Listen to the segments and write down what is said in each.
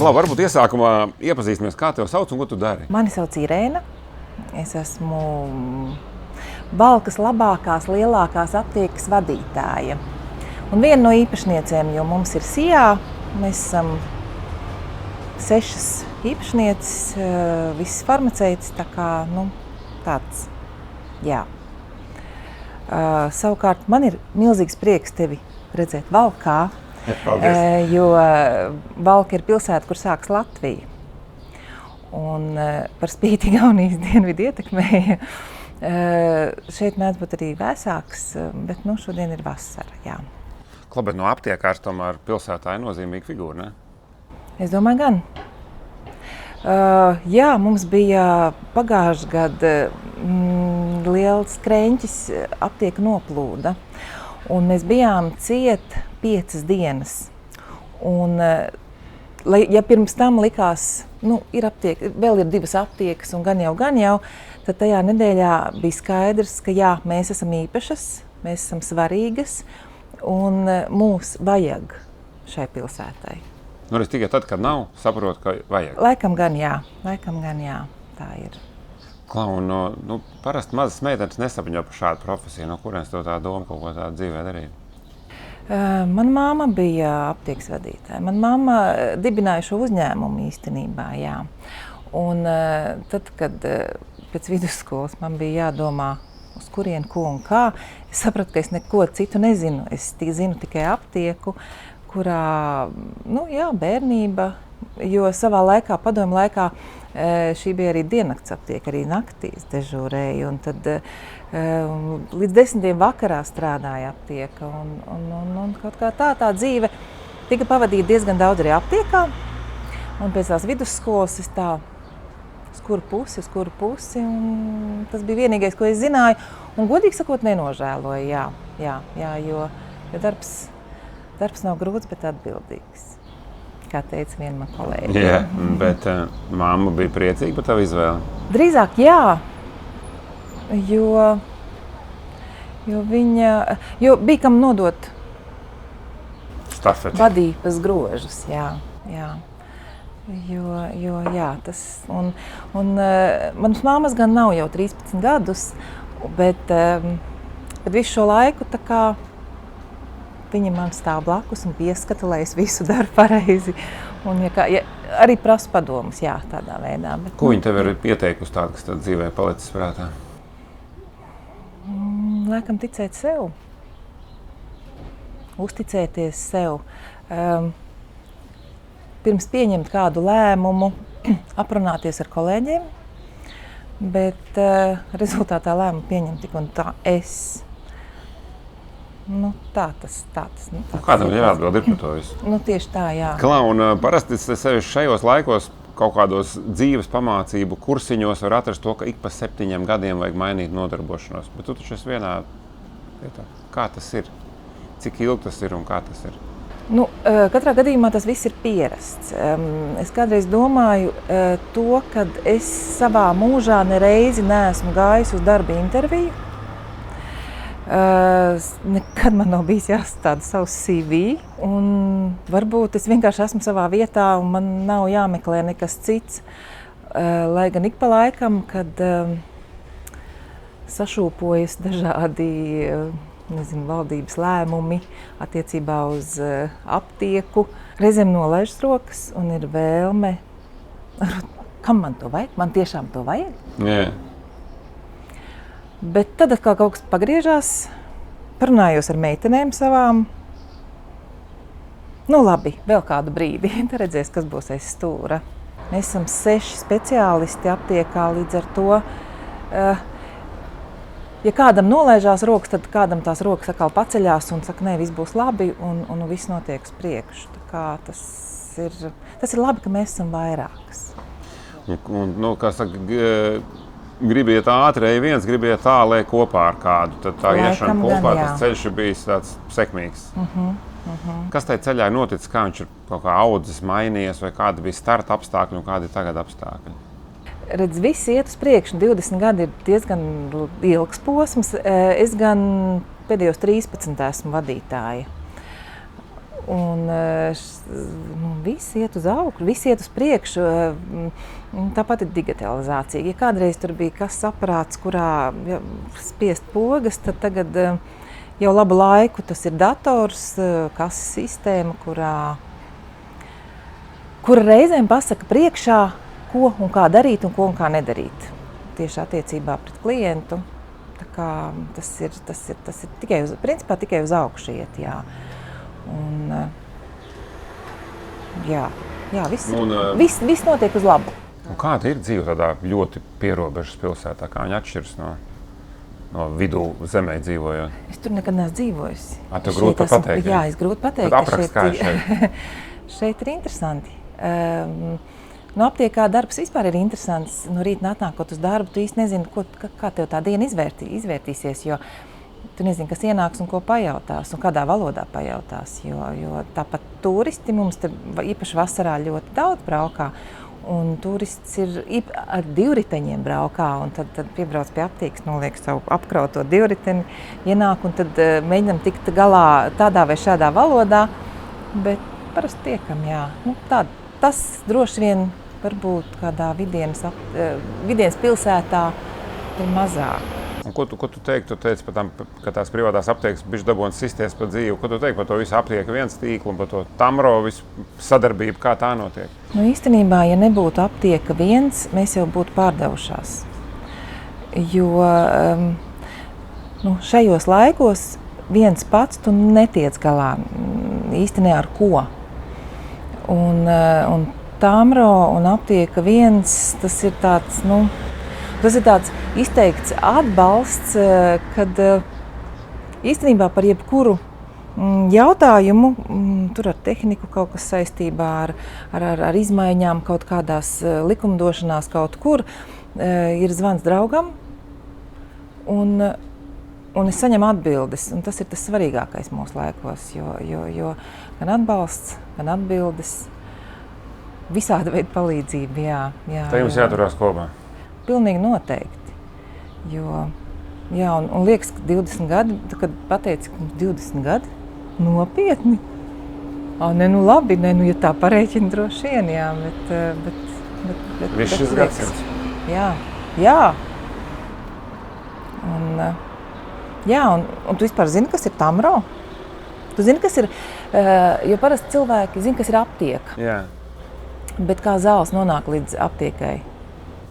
Klau, varbūt iesākumā iepazīstamies, kā tev sauc un ko tu dari? Mani sauc Irēna. Es esmu Valkas labākās, lielākās aptiekas vadītāja. Un viena no īpašniecēm, jo mums ir Sijā, mēs esam 6 īpašnieces, visas farmaceitas, tā kā, tāds, jā. Savukārt man ir milzīgs prieks tevi redzēt Valkā, jo Valka ir pilsēta, kur sākas Latvija. Un par spīti Igaunijas dienvidu ietekmei, šeit mēdz būt arī vēsāks, bet šodien ir vasara, jā. Klau, bet no aptiekārs tomēr pilsētā ir nozīmīga figūra, ne? Es domāju, gan. Jā, mums bija pagājušajā gadā liels kreņķis, aptieka noplūda. Un mēs bijām ciet 5 dienas. Un, ja pirms tam likās, ir aptieka, vēl ir 2 aptiekas un gan jau, tad tajā nedēļā bija skaidrs, ka jā, mēs esam īpašas, mēs esam svarīgas un mūs vajag šai pilsētai. Es tikai tad, kad nav, saprotu, ka vajag. Laikam gan jā, tā ir. Klau, parasti mazas meitenes nesapņo par šādu profesiju, no kurienes tev tā doma kaut ko tādu dzīvē darīt? Mana mamma bija aptiekas vadītāja. Mana mamma dibināja šo uzņēmumu īstenībā, jā. Un tad, kad pēc vidusskolas man bija jādomā, uz kurien, ko un kā, es sapratu, ka es neko citu nezinu. Es zinu tikai aptieku, kurā, bērnība, jo savā laikā, padomju laikā, šī bija arī diennakts aptieka, arī naktīs dežūrēja, un tad līdz 10 vakarā strādāja aptieka, un kaut kā tā dzīve tika pavadīta diezgan daudz arī aptiekā, un pēc tās vidusskolas es tā uz kuru pusi, un tas bija vienīgais, ko es zināju, un godīgi sakot nenožēloju, jo darbs nav grūts, bet atbildīgs, kā teica viena man kolēģi. Jā, bet mamma bija priecīga par tavu izvēli? Drīzāk jā, jo bija kam nodot stafeti. Vadības grožus, jā. Jo tas, un manas mammas gan nav jau 13 gadus, bet visu šo laiku tā kā viņa man stāv blakus un pieskata, lai es visu daru pareizi. Un arī prasu padomus, jā, tādā veidā. Bet, ko viņa tev ir ieteikusi tādu, kas tad dzīvē palicis prātā? Laikam ticēt sev. Uzticēties sev. Pirms pieņemt kādu lēmumu, aprunāties ar kolēģiem, bet rezultātā lēmumu pieņemt tik un tā es. Tā tas. Kādam jāatbild ir par to visu? Tieši tā, jā. Klau, un parasti sevi šajos laikos kaut kādos dzīves pamācību kursiņos var atrast to, ka ik pa 7 gadiem vajag mainīt nodarbošanos. Bet tu taču esi vienā vietā. Kā tas ir? Cik ilgi tas ir un kā tas ir? Katrā gadījumā tas viss ir pierasts. Es kādreiz domāju to, kad es savā mūžā nereizi neesmu gājis uz darba interviju. Nekad man nav bijis jāstāda savs CV, un varbūt es vienkārši esmu savā vietā un man nav jāmeklē nekas cits. Lai gan ik pa laikam, kad sašūpojas dažādi valdības lēmumi attiecībā uz aptieku, reizēm nolaižas rokas un ir vēlme, kam man to vajag? Man tiešām to vajag? Yeah. Bet tad atkal kaut kas pagriežās, parunājos ar meitenēm savām. Labi, vēl kādu brīdi, tad redzēs, kas būs aiz stūra. Mēs esam 6 speciālisti aptiekā, līdz ar to, ja kādam nolaižās rokas, tad kādam tās rokas atkal paceļās un saka, nē, viss būs labi un viss notiek uz priekšu. Tā kā tas ir labi, ka mēs esam vairākas. Kā saka, gribi iet ātri, viens gribi iet tālu kopā ar kādu, tad tā iešana kopā, tas ceļš ir bijis tāds sekmīgs. Kas tajā ceļā ir noticis, kā viņš ir kaut kā audzis, mainījies, vai kādi bija starta apstākļi un kādi ir tagad apstākļi? Redz, viss iet uz priekšu, 20 gadi ir diezgan ilgs posms, es gan pēdējos 13 esmu vadītāja. Un visi iet uz augšu, visi iet uz priekšu. Tāpat ir digitalizācija. Ja kādreiz tur bija kases aparāts, kurā spiest pogas, tad tagad jau labu laiku tas ir dators, kases sistēma, kura reizēm pasaka priekšā, ko un kā darīt un ko un kā nedarīt. Tieši attiecībā pret klientu. Tā kā tas ir tikai tikai uz augšu iet, jā. Un, viss notiek uz labu. Un kāda ir dzīve tādā ļoti pierobežas pilsētā? Kā viņa atšķiras no vidū zemē dzīvojot? Es tur nekad neesmu dzīvojusi. Tu grūti pateikt? Jā, es grūti pateikt. Tad aprakst, kā ir šeit? Šeit ir interesanti. No aptiekā darbs vispār ir interesants. No rīta nākot uz darbu, tu īsti nezini, kā tev tā diena izvērtīsies, jo tu nezini, kas ienāks un ko pajautās, un kādā valodā pajautās. Jo tāpat turisti mums te īpaši vasarā ļoti daudz braukā, un turists ir ar divriteņiem braukā, un tad piebrauc pie aptiekas, noliek savu apkrauto divriteni, ienāk, un tad mēģinam tikt galā tādā vai šādā valodā, bet parasti tiekam, jā. Tas droši vien varbūt kādā vidienas pilsētā ir mazāk. Un ko tu teiktu? Tu teici par tam, ka tās privātās aptiekas bišķi dabūnas sisties pa dzīvi. Ko tu teiktu par to visu aptieku viens tīklu un par to Tamro visu sadarbību? Kā tā notiek? Īstenībā, ja nebūtu aptieka viens, mēs jau būtu pārdevušās. Jo šajos laikos viens pats tu netiec galā īsti ne ar ko. Un Tamro un aptieka viens, tas ir tāds, tas ir tāds izteikts atbalsts, kad īstenībā par jebkuru jautājumu, tur ar tehniku kaut kas saistībā ar izmaiņām kaut kādās likumdošanās kaut kur, ir zvans draugam, un es saņemu atbildes, un tas ir tas svarīgākais mūsu laikos, jo gan atbalsts, gan atbildes, visāda veida palīdzība, jā. Tā jums jāturās kopā? Pilnīgi noteikti. Un liekas, ka 20 gadi, kad pateici, ka 20 gadi, nopietni. Labi, ja tā parēķina droši vien, jā, bet viss šis gadsimts. Jā. Un tu vispār zini, kas ir Tamro? Tu zini, kas ir, jo parasti cilvēki zina, kas ir aptieka. Jā. Bet kā zāles nonāk līdz aptiekai?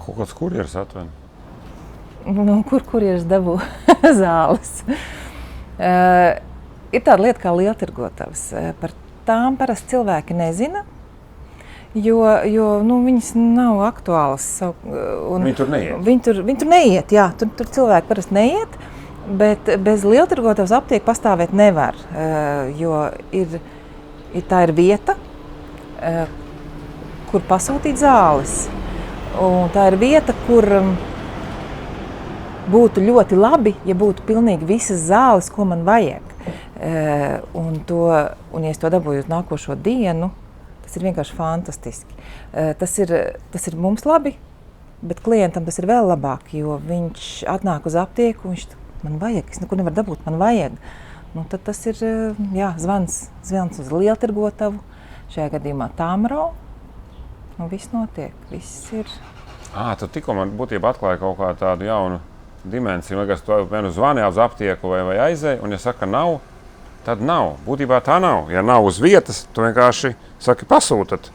Kaut kāds kurjers atved? Kurjers dabū zāles? Ir tāda lieta kā lieltirgotavas. Par tām parasti cilvēki nezina, jo viņas nav aktuālas. Viņi tur neiet? Viņi tur neiet, jā. Tur cilvēki parasti neiet, bet bez lieltirgotavas aptieka pastāvēt nevar, jo tā ir vieta, kur pasūtīt zāles. Un tā ir vieta, kur būtu ļoti labi, ja būtu pilnīgi visas zāles, ko man vajag. Un ja es to dabūju uz nākošo dienu, tas ir vienkārši fantastiski. Tas ir mums labi, bet klientam tas ir vēl labāk, jo viņš atnāk uz aptieku, viņš man vajag, es neko nevaru dabūt, man vajag. Tad tas ir zvans uz lieltirgotavu, šajā gadījumā Tamro. Viss notiek, viss ir. Tu tikko man būtībā atklāja kaut kā tādu jaunu dimensiju. Liekas, tu vienu zvani uz aptieku vai aizēji, un ja saka nav, tad nav. Būtībā tā nav. Ja nav uz vietas, tu vienkārši saki pasūtat.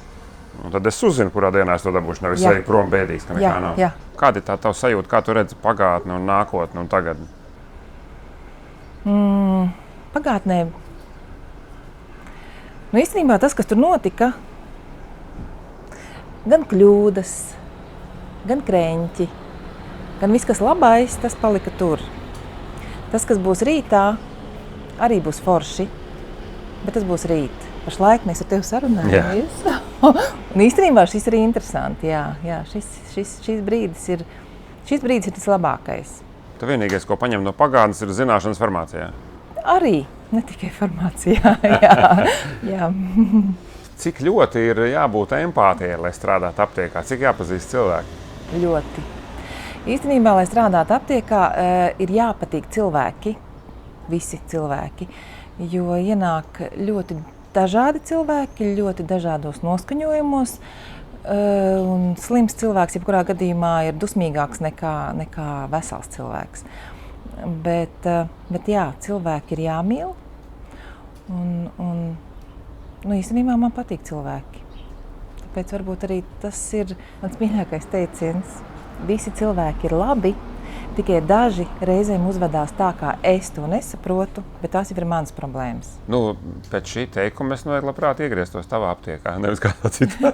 Un tad es uzzinu, kurā dienā es to dabūšu, nevis eju prom bēdīgs, ka nekā nav. Jā. Kāda ir tā tava sajūta, kā tu redzi pagātni un nākotni un tagad? Pagātnē. Īstenībā tas, kas tur notika, gan kļūdas, gan kreņķi, gan viss, kas labais, tas palika tur. Tas, kas būs rītā, arī būs forši, bet tas būs rīt. Pašlaik mēs ar tevi sarunājamies. Un īstenībā šis ir interesanti, jā. Šis brīdis ir tas labākais. Tu vienīgais, ko paņem no pagātnes, ir zināšanas farmācijā? Arī, ne tikai farmācijā, jā. Cik ļoti ir jābūt empātijai, lai strādātu aptiekā? Cik jāpazīst cilvēki? Ļoti. Īstenībā, lai strādātu aptiekā, ir jāpatīk cilvēki, visi cilvēki, jo ienāk ļoti dažādi cilvēki, ļoti dažādos noskaņojumos. Un slims cilvēks, jebkurā gadījumā, ir dusmīgāks nekā vesels cilvēks. Bet jā, cilvēki ir jāmīl. Īstenībā man patīk cilvēki. Tāpēc varbūt arī tas ir mans mīļākais teiciens. Visi cilvēki ir labi, tikai daži reizēm uzvedās tā, kā es to nesaprotu, bet tās jau ir manas problēmas. Pēc šī teikuma es labprāt iegrieztos tavā aptiekā, nevis kādā citā.